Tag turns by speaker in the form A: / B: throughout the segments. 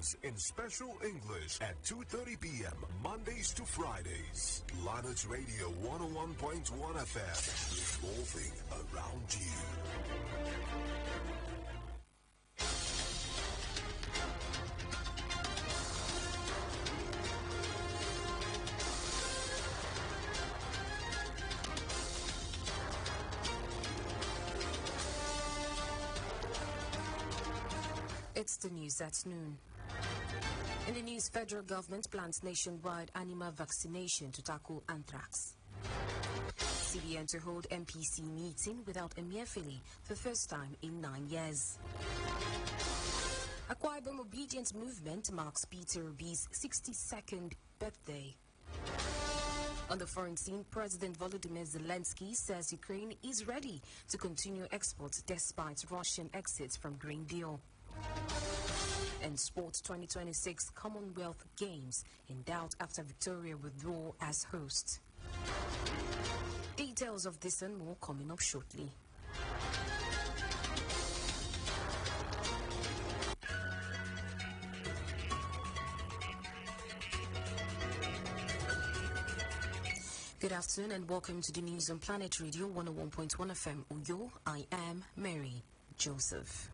A: editions in special English at 2:30 p.m. Mondays to Fridays. Planet Radio 101.1 FM, revolving around you.
B: It's the news at noon. In the news, federal government plans nationwide animal vaccination to tackle anthrax. CBN to hold MPC meeting without Emefiele for first time in 9 years. IBOM Obedience movement marks Peter Obi's 62nd birthday. On the foreign scene, President Volodymyr Zelensky says Ukraine is ready to continue exports despite Russian exits from grain deal. And sports 2026 Commonwealth Games in doubt after Victoria withdraw as host. Details of this and more coming up shortly. Good afternoon and welcome to the news on Planet Radio 101.1 FM Uyo. I am Mary Joseph.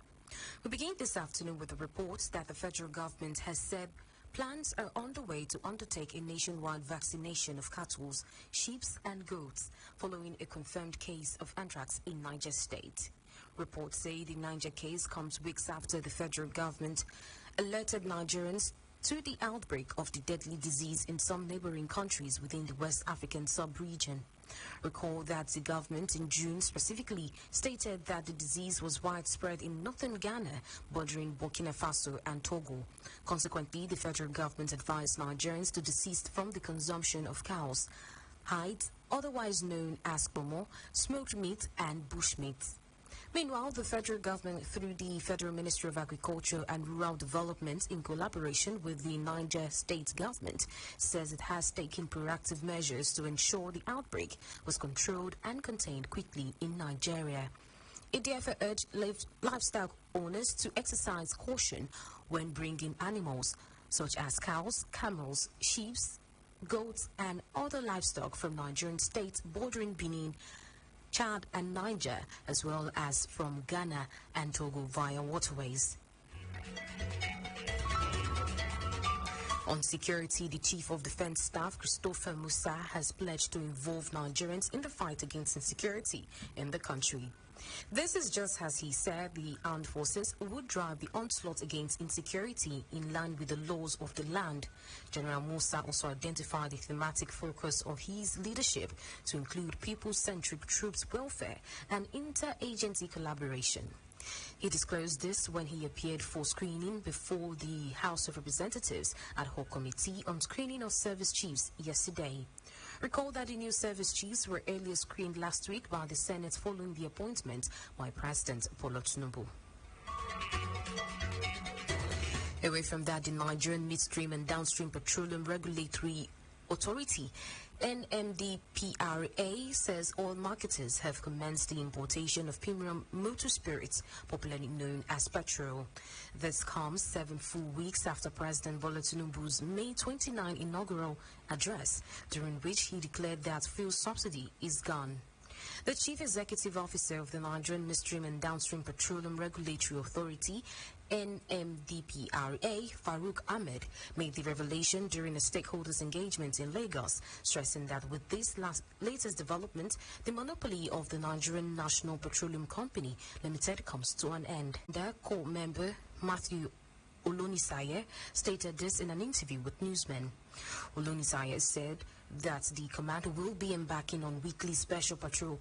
B: We begin this afternoon with a report that the federal government has said plans are on the way to undertake a nationwide vaccination of cattle, sheep and goats following a confirmed case of anthrax in Niger State. Reports say the Niger case comes weeks after the federal government alerted Nigerians to the outbreak of the deadly disease in some neighboring countries within the West African sub-region. Recall that the government in June specifically stated that the disease was widespread in northern Ghana, bordering Burkina Faso and Togo. Consequently, the federal government advised Nigerians to desist from the consumption of cows, hides, otherwise known as pomo, smoked meat and bushmeat. Meanwhile, the federal government, through the Federal Ministry of Agriculture and Rural Development in collaboration with the Niger State government, says it has taken proactive measures to ensure the outbreak was controlled and contained quickly in Nigeria. It therefore urged livestock owners to exercise caution when bringing animals such as cows, camels, sheep, goats, and other livestock from Nigerian states bordering Benin, Chad and Niger, as well as from Ghana and Togo via waterways. On security, the Chief of Defense Staff, Christopher Musa, has pledged to involve Nigerians in the fight against insecurity in the country. This is just as he said the armed forces would drive the onslaught against insecurity in line with the laws of the land. General Musa also identified the thematic focus of his leadership to include people-centric troops welfare and inter-agency collaboration. He disclosed this when he appeared for screening before the House of Representatives ad hoc committee on screening of service chiefs yesterday. Recall that the new service chiefs were earlier screened last week by the Senate following the appointment by President Volodymyr. Away from that, the Nigerian Midstream and Downstream Petroleum Regulatory Authority, NMDPRA, says oil marketers have commenced the importation of premium motor spirits, popularly known as petrol. This comes 7 full weeks after President Volodymyr's May 29 inaugural address, during which he declared that fuel subsidy is gone. The Chief Executive Officer of the Nigerian Midstream and Downstream Petroleum Regulatory Authority, NMDPRA, Farouk Ahmed, made the revelation during a stakeholders' engagement in Lagos, stressing that with this latest development, the monopoly of the Nigerian National Petroleum Company Limited comes to an end. The core member, Matthew Olonisaye, stated this in an interview with newsmen. Olonisaye said that the command will be embarking on weekly special patrol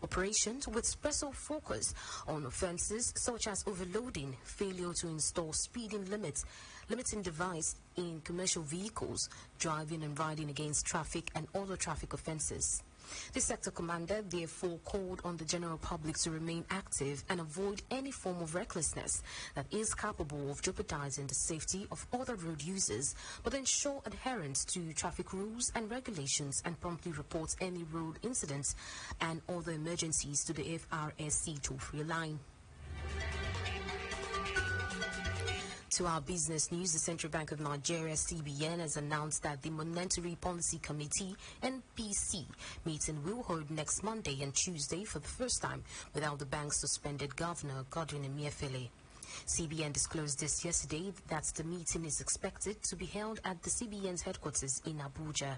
B: operations with special focus on offences such as overloading, failure to install speeding limiting device in commercial vehicles, driving and riding against traffic and other traffic offences. The sector commander therefore called on the general public to remain active and avoid any form of recklessness that is capable of jeopardizing the safety of other road users, but ensure adherence to traffic rules and regulations and promptly report any road incidents and other emergencies to the FRSC toll-free line. To our business news, the Central Bank of Nigeria, CBN, has announced that the Monetary Policy Committee, NPC, meeting will hold next Monday and Tuesday for the first time without the bank's suspended governor, Emefiele. CBN disclosed this yesterday that the meeting is expected to be held at the CBN's headquarters in Abuja.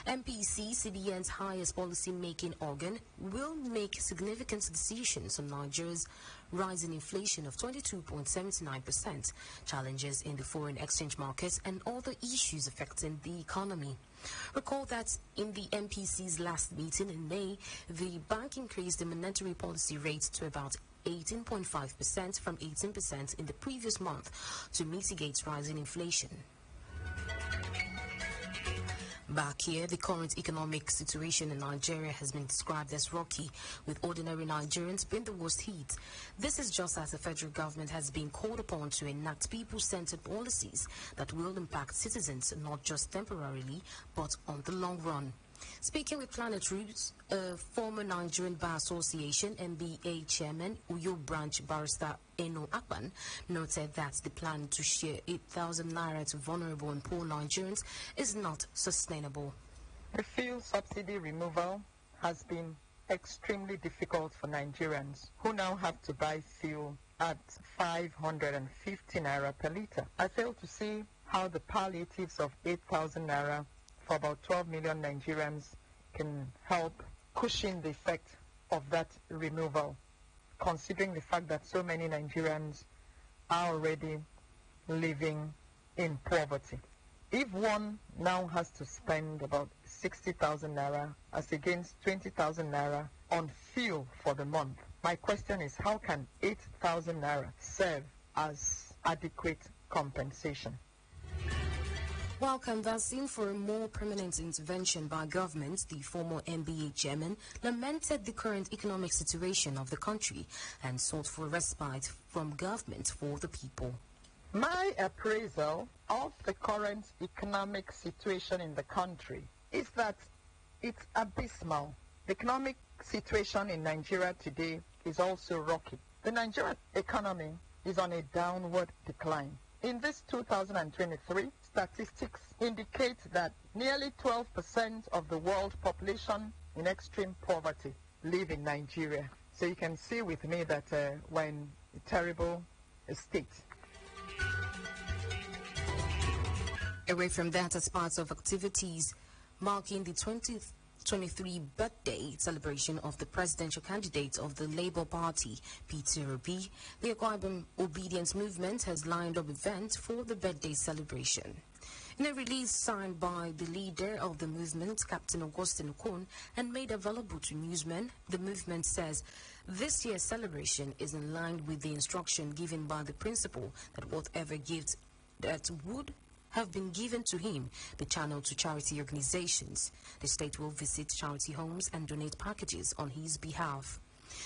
B: MPC, CBN's highest policy-making organ, will make significant decisions on Nigeria's rising inflation of 22.79%, challenges in the foreign exchange market, and other issues affecting the economy. Recall that in the MPC's last meeting in May, the bank increased the monetary policy rate to about 18.5% from 18% in the previous month to mitigate rising inflation. Back here, the current economic situation in Nigeria has been described as rocky, with ordinary Nigerians being the worst hit. This is just as the federal government has been called upon to enact people-centered policies that will impact citizens not just temporarily, but on the long run. Speaking with Planet Roots, former Nigerian Bar Association NBA chairman Uyo Branch Barrister Eno Akpan noted that the plan to share 8,000 naira to vulnerable and poor Nigerians is not sustainable.
C: The fuel subsidy removal has been extremely difficult for Nigerians who now have to buy fuel at 550 naira per litre. I fail to see how the palliatives of 8,000 naira for about 12 million Nigerians can help cushion the effect of that removal, considering the fact that so many Nigerians are already living in poverty. If one now has to spend about 60,000 naira as against 20,000 naira on fuel for the month, my question is, how can 8,000 naira serve as adequate compensation?
B: While canvassing for a more permanent intervention by government, the former NBA chairman lamented the current economic situation of the country and sought for respite from government for the people.
C: My appraisal of the current economic situation in the country is that it's abysmal. The economic situation in Nigeria today is also rocky. The Nigerian economy is on a downward decline. In this 2023, statistics indicate that nearly 12% of the world population in extreme poverty live in Nigeria. So you can see with me that we're in a terrible state.
B: Away from that, as part of activities marking the 2023 birthday celebration of the presidential candidate of the Labour Party, Peter Obi, the AKWA Obedience movement has lined up events for the birthday celebration. In a release signed by the leader of the movement, Captain Augustine Okon, and made available to newsmen, the movement says this year's celebration is in line with the instruction given by the principal that whatever gift that would have been given to him be channeled to charity organizations. The state will visit charity homes and donate packages on his behalf.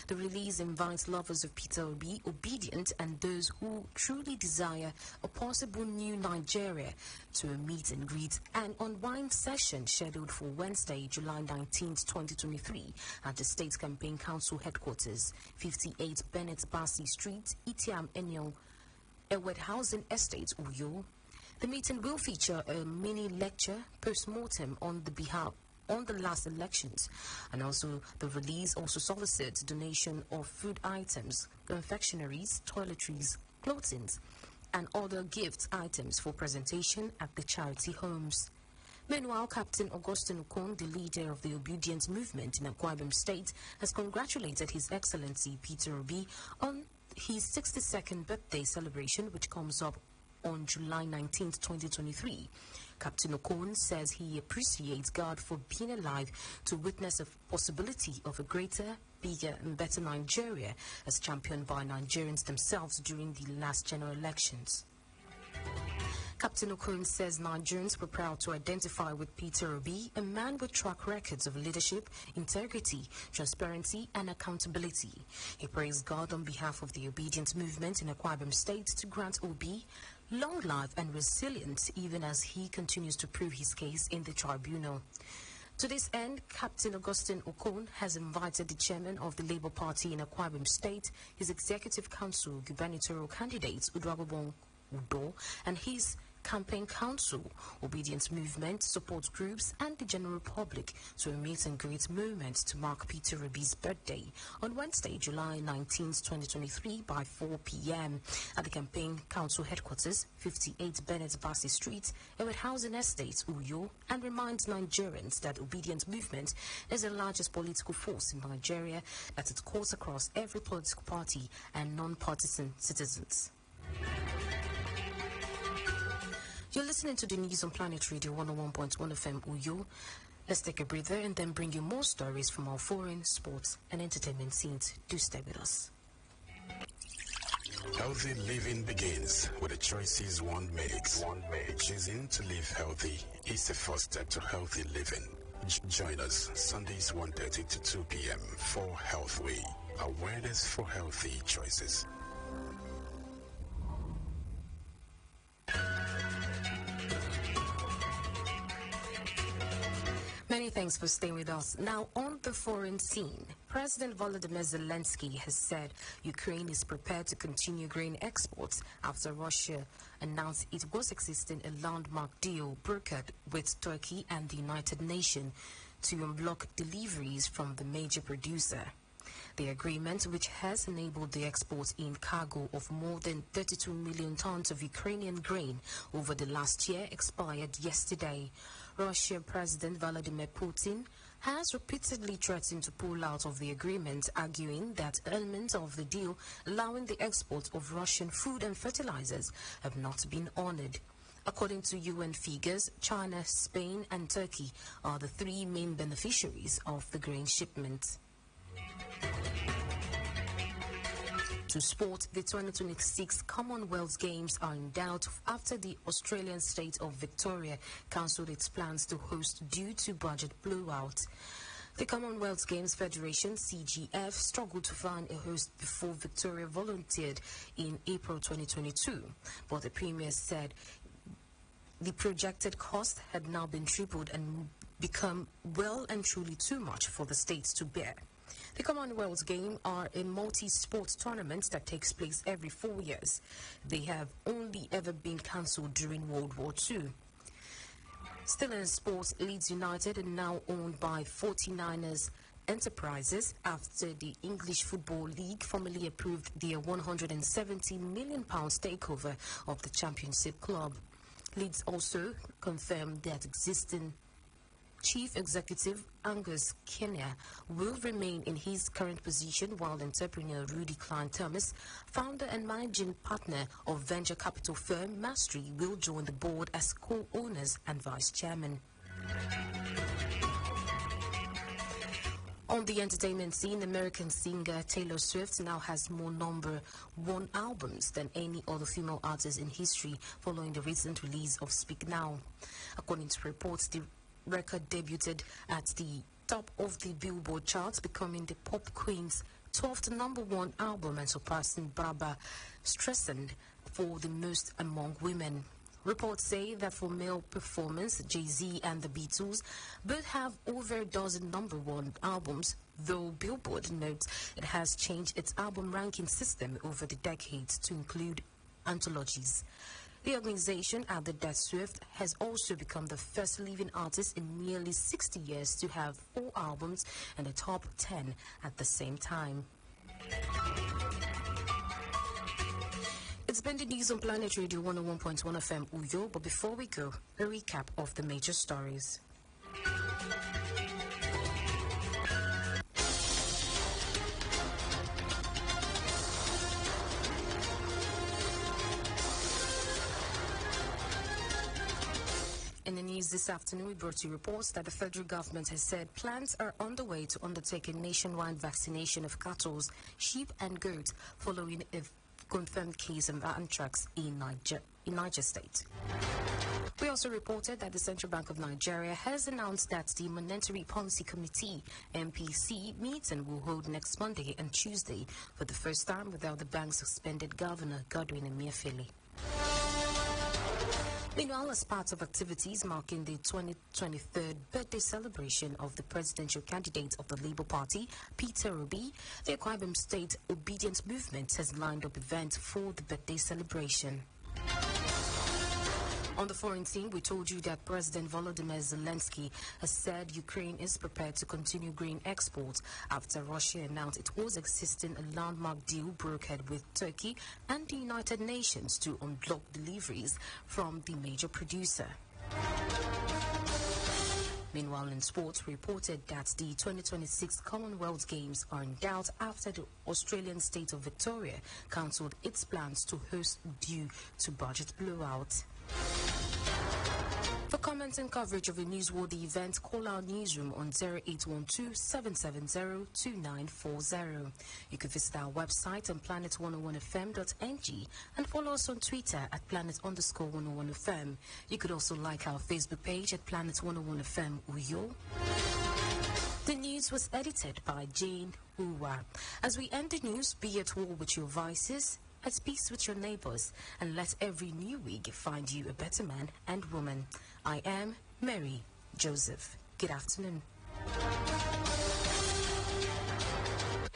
B: The release invites lovers of Peter Obi, obedient, and those who truly desire a possible new Nigeria to a meet and greet and unwind session scheduled for Wednesday, July 19th, 2023 at the State Campaign Council headquarters, 58 Bennett Bassi Street, Itiam Enyo, Ewed Housing Estate, Uyo. The meeting will feature a mini lecture post-mortem on the last elections, and also the release also solicits donation of food items, confectionaries, toiletries, clothing, and other gift items for presentation at the charity homes. Meanwhile, Captain Augustine Okon, the leader of the Obedience movement in Akwa Ibom State, has congratulated His Excellency Peter Obi on his 62nd birthday celebration, which comes up on July 19th, 2023. Captain Okon says he appreciates God for being alive to witness a possibility of a greater, bigger and better Nigeria as championed by Nigerians themselves during the last general elections. Captain Okon says Nigerians were proud to identify with Peter Obi, a man with track records of leadership, integrity, transparency, and accountability. He praised God on behalf of the Obedience movement in Akwa Ibom State to grant Obi long life and resilience even as he continues to prove his case in the tribunal. To this end, Captain Augustine Okon has invited the chairman of the Labour Party in Akwa Ibom State, his executive council gubernatorial candidate Uduagobon Udo, and his campaign council, Obedience Movement, support groups, and the general public to a meet and greet moment to mark Peter Obi's birthday on Wednesday, July 19, 2023 by 4 p.m. at the campaign council headquarters, 58 Bennett Bassey Street, Ewart Housing Estate, Uyo, and reminds Nigerians that Obedience Movement is the largest political force in Nigeria, that it calls across every political party and non-partisan citizens. You're listening to the news on Planet Radio 101.1 FM Uyo. Let's take a breather and then bring you more stories from our foreign, sports, and entertainment scenes. Do stay with us.
D: Healthy living begins with the choices one makes. Choosing to live healthy is the first step to healthy living. Join us Sundays 1:30 to 2 p.m. for Healthway, awareness for healthy choices.
B: Many thanks for staying with us. Now, on the foreign scene, President Volodymyr Zelensky has said Ukraine is prepared to continue grain exports after Russia announced it was existing a landmark deal brokered with Turkey and the United Nations to unblock deliveries from the major producer. The agreement, which has enabled the export in cargo of more than 32 million tons of Ukrainian grain over the last year, expired yesterday. Russian President Vladimir Putin has repeatedly threatened to pull out of the agreement, arguing that elements of the deal allowing the export of Russian food and fertilizers have not been honored. According to UN figures, China, Spain, and Turkey are the three main beneficiaries of the grain shipment. To sport, the 2026 Commonwealth Games are in doubt after the Australian state of Victoria cancelled its plans to host due to budget blowout. The Commonwealth Games Federation, CGF, struggled to find a host before Victoria volunteered in April 2022, but the Premier said the projected cost had now been tripled and become well and truly too much for the states to bear. The Commonwealth Games are a multi-sport tournament that takes place every 4 years. They have only ever been cancelled during World War II. Still in sports, Leeds United are now owned by 49ers Enterprises after the English Football League formally approved their £170 million takeover of the Championship club. Leeds also confirmed that existing Chief Executive Angus Kenya will remain in his current position, while entrepreneur Rudy Klein-Thomas, founder and managing partner of venture capital firm Mastery, will join the board as co-owners and vice chairman. On the entertainment scene, American singer Taylor Swift now has more number one albums than any other female artist in history following the recent release of Speak Now. According to reports, the record debuted at the top of the Billboard charts, becoming the pop queen's 12th number one album and surpassing Barbra Streisand for the most among women. Reports say that for male performance, Jay-Z and the Beatles both have over a dozen number one albums, though Billboard notes it has changed its album ranking system over the decades to include anthologies. The organization added that Swift has also become the first living artist in nearly 60 years to have 4 albums in the top 10 at the same time. It's been the news on Planet Radio 101.1 FM Uyo, but before we go, a recap of the major stories. In the news this afternoon, we brought you reports that the federal government has said plans are underway to undertake a nationwide vaccination of cattle, sheep and goats following a confirmed case of anthrax in Niger State. We also reported that the Central Bank of Nigeria has announced that the Monetary Policy Committee, MPC, meets and will hold next Monday and Tuesday for the first time without the bank's suspended governor, Godwin Emefiele. Meanwhile, as part of activities marking the 23rd birthday celebration of the presidential candidate of the Labour Party, Peter Obi, the AKWA State Obedience Movement has lined up events for the birthday celebration. On the foreign scene, we told you that President Volodymyr Zelensky has said Ukraine is prepared to continue grain exports after Russia announced it was existing a landmark deal brokered with Turkey and the United Nations to unblock deliveries from the major producer. Meanwhile, in sports, reported that the 2026 Commonwealth Games are in doubt after the Australian state of Victoria cancelled its plans to host due to budget blowout. For comments and coverage of a newsworthy event, call our newsroom on 0812-770-2940. You can visit our website on planet101fm.ng and follow us on Twitter at planet_101fm. You could also like our Facebook page at planet101fm Uyo. The news was edited by Jane Uwa. As we end the news, be at war with your vices, at peace with your neighbors, and let every new week find you a better man and woman. I am Mary Joseph. Good afternoon.